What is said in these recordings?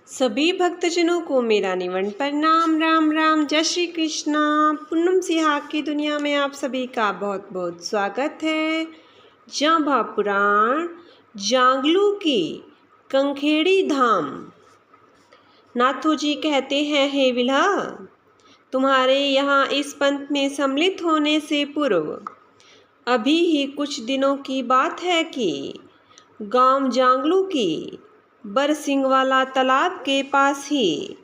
सभी भक्तजनों को मेरा निवन प्रणाम। राम राम, जय श्री कृष्णा। पूनम सिहाग की दुनिया में आप सभी का बहुत बहुत स्वागत है। जांबा पुराण जांगलू की कंखेड़ी धाम। नाथू जी कहते हैं, हे विल्हा, तुम्हारे यहाँ इस पंथ में सम्मिलित होने से पूर्व अभी ही कुछ दिनों की बात है कि गांव जांगलू की बरसिंग वाला तालाब के पास ही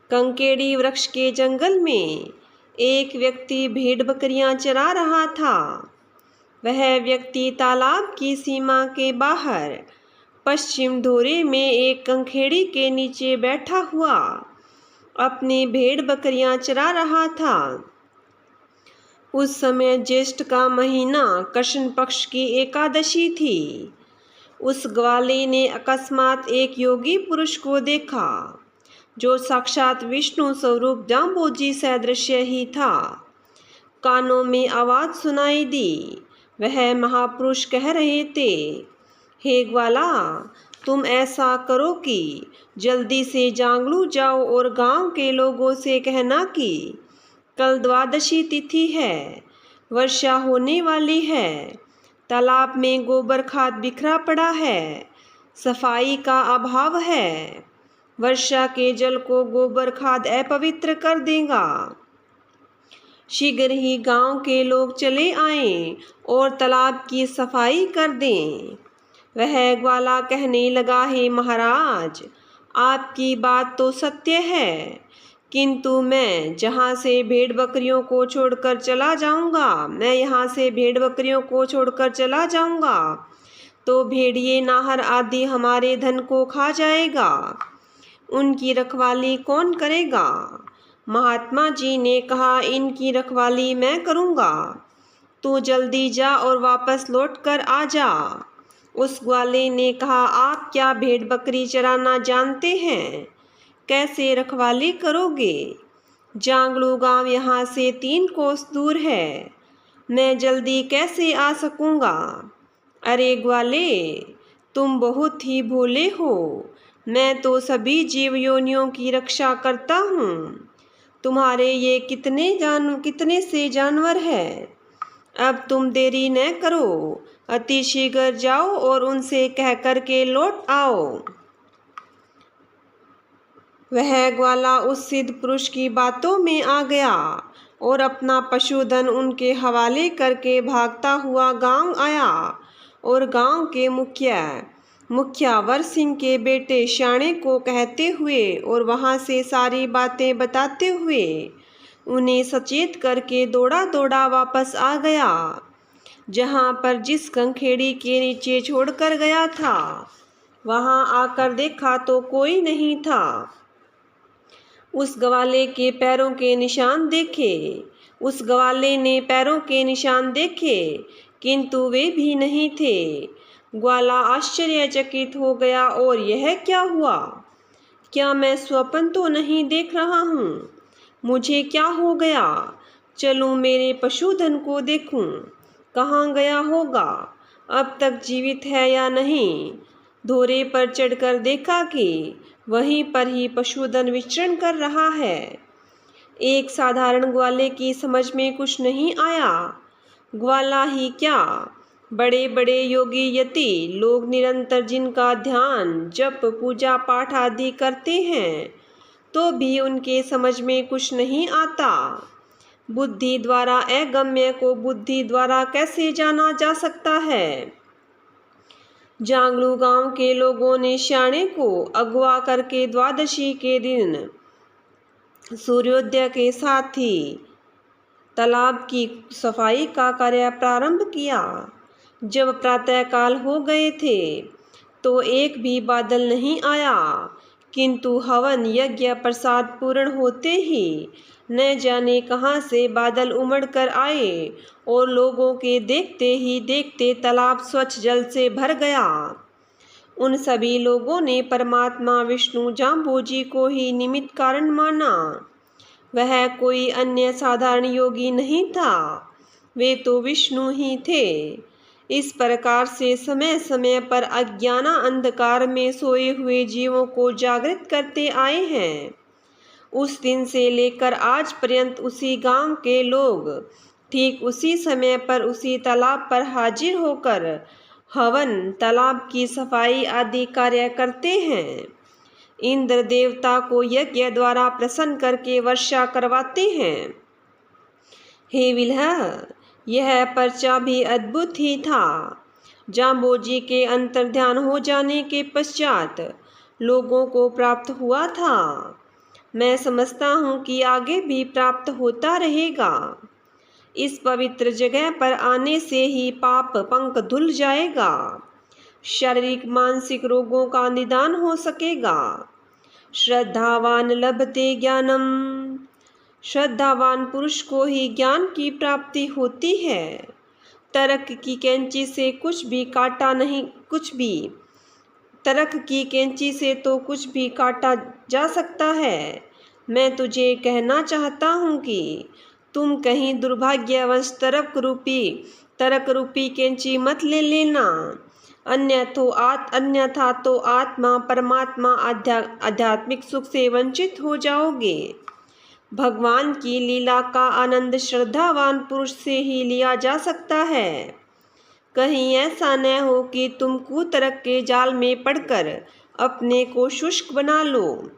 कंकेड़ी वृक्ष के जंगल में एक व्यक्ति भेड़ बकरियां चरा रहा था। वह व्यक्ति तालाब की सीमा के बाहर पश्चिम धोरे में एक कंखेड़ी के नीचे बैठा हुआ अपनी भेड़ बकरियां चरा रहा था। उस समय ज्येष्ठ का महीना कृष्ण पक्ष की एकादशी थी। उस ग्वाले ने अकस्मात एक योगी पुरुष को देखा जो साक्षात विष्णु स्वरूप जाम्बोजी सदृश्य ही था। कानों में आवाज सुनाई दी। वह महापुरुष कह रहे थे, हे ग्वाला, तुम ऐसा करो कि जल्दी से जांगलू जाओ और गांव के लोगों से कहना कि कल द्वादशी तिथि है, वर्षा होने वाली है, तालाब में गोबर खाद बिखरा पड़ा है, सफाई का अभाव है, वर्षा के जल को गोबर खाद अपवित्र कर देगा। शीघ्र ही गांव के लोग चले आएं और तालाब की सफाई कर दें। वह ग्वाला कहने लगा, हे महाराज, आपकी बात तो सत्य है, किंतु मैं जहाँ से भेड़ बकरियों को छोड़कर चला जाऊंगा तो भेड़िए नाहर आदि हमारे धन को खा जाएगा। उनकी रखवाली कौन करेगा? महात्मा जी ने कहा, इनकी रखवाली मैं करूँगा, तू जल्दी जा और वापस लौट कर आ जा। उस ग्वाले ने कहा, आप क्या भेड़ बकरी चराना जानते हैं? कैसे रखवाली करोगे? जांगलू गांव यहाँ से 3 कोस दूर है, मैं जल्दी कैसे आ सकूँगा? अरे ग्वाले, तुम बहुत ही भोले हो। मैं तो सभी जीव योनियों की रक्षा करता हूँ। तुम्हारे ये कितने से जानवर हैं। अब तुम देरी न करो, अति शीघ्र जाओ और उनसे कह कर के लौट आओ। वह ग्वाला उस सिद्ध पुरुष की बातों में आ गया और अपना पशुधन उनके हवाले करके भागता हुआ गांव आया और गांव के मुखिया वर सिंह के बेटे श्याणे को कहते हुए और वहां से सारी बातें बताते हुए उन्हें सचेत करके दौड़ा दौड़ा वापस आ गया। जहां पर जिस कंखेड़ी के नीचे छोड़कर गया था वहां आकर देखा तो कोई नहीं था। उस ग्वाले के पैरों के निशान देखे, किंतु वे भी नहीं थे। ग्वाला आश्चर्यचकित हो गया, और यह क्या हुआ? क्या मैं स्वप्न तो नहीं देख रहा हूँ? मुझे क्या हो गया? चलूँ मेरे पशुधन को देखूं, कहाँ गया होगा? अब तक जीवित है या नहीं? धोरे पर चढ़कर देखा कि वहीं पर ही पशुधन विचरण कर रहा है। एक साधारण ग्वाले की समझ में कुछ नहीं आया। ग्वाला ही क्या, बड़े बड़े योगी यति लोग निरंतर जिनका ध्यान जप पूजा पाठ आदि करते हैं तो भी उनके समझ में कुछ नहीं आता। बुद्धि द्वारा अगम्य को बुद्धि द्वारा कैसे जाना जा सकता है? जांगलू गांव के लोगों ने श्याणे को अगवा करके द्वादशी के दिन सूर्योदय के साथ ही तालाब की सफाई का कार्य प्रारंभ किया। जब प्रातःकाल हो गए थे तो एक भी बादल नहीं आया, किंतु हवन यज्ञ प्रसाद पूर्ण होते ही न जाने कहां से बादल उमड़ कर आए और लोगों के देखते ही देखते तालाब स्वच्छ जल से भर गया। उन सभी लोगों ने परमात्मा विष्णु जाम्बोजी को ही निमित्त कारण माना। वह कोई अन्य साधारण योगी नहीं था, वे तो विष्णु ही थे। इस प्रकार से समय समय पर अज्ञान अंधकार में सोए हुए जीवों को जागृत करते आए हैं। उस दिन से लेकर आज पर्यंत उसी गांव के लोग ठीक उसी समय पर उसी तालाब पर हाजिर होकर हवन, तालाब की सफाई आदि कार्य करते हैं। इंद्र देवता को यज्ञ द्वारा प्रसन्न करके वर्षा करवाते हैं। हे विल्ह, यह पर्चा भी अद्भुत ही था। जाम्बोजी के अंतर्ध्यान हो जाने के पश्चात लोगों को प्राप्त हुआ था। मैं समझता हूँ कि आगे भी प्राप्त होता रहेगा। इस पवित्र जगह पर आने से ही पाप पंक धुल जाएगा, शारीरिक मानसिक रोगों का निदान हो सकेगा। श्रद्धावान लभते ज्ञानम, श्रद्धावान पुरुष को ही ज्ञान की प्राप्ति होती है। तर्क की कैंची से कुछ भी काटा नहीं, तर्क की कैंची से तो कुछ भी काटा जा सकता है। मैं तुझे कहना चाहता हूँ कि तुम कहीं दुर्भाग्यवश तर्क रूपी कैंची मत ले लेना, अन्यथा तो आत्मा परमात्मा आध्यात्मिक सुख से वंचित हो जाओगे। भगवान की लीला का आनंद श्रद्धावान पुरुष से ही लिया जा सकता है। कहीं ऐसा न हो कि तुम कुतर्क के जाल में पड़कर अपने को शुष्क बना लो।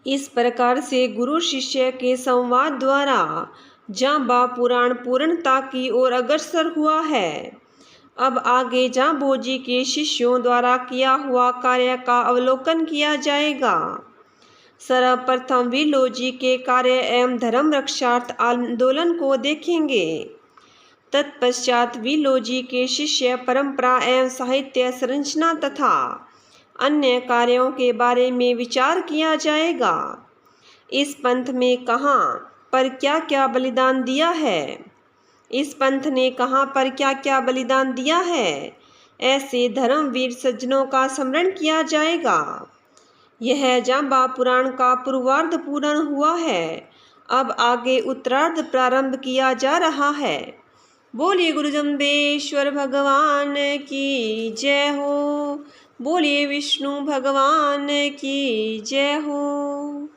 इस प्रकार से गुरु शिष्य के संवाद द्वारा जांबा पुराण पूर्णता की ओर अग्रसर हुआ है। अब आगे जांबोजी के शिष्यों द्वारा किया हुआ कार्य का अवलोकन किया जाएगा। सर्वप्रथम विलोजी के कार्य एवं धर्म रक्षार्थ आंदोलन को देखेंगे। तत्पश्चात विलोजी के शिष्य परंपरा एवं साहित्य संरचना तथा अन्य कार्यों के बारे में विचार किया जाएगा। इस पंथ में कहाँ पर क्या क्या बलिदान दिया है, इस पंथ ने कहाँ पर क्या क्या बलिदान दिया है, ऐसे धर्मवीर सज्जनों का स्मरण किया जाएगा। यह जांबा पुराण का पूर्वार्ध पूर्ण हुआ है। अब आगे उत्तरार्ध प्रारंभ किया जा रहा है। बोलिए गुरु जम्बेश्वर भगवान की जय हो। बोलिए विष्णु भगवान की जय हो।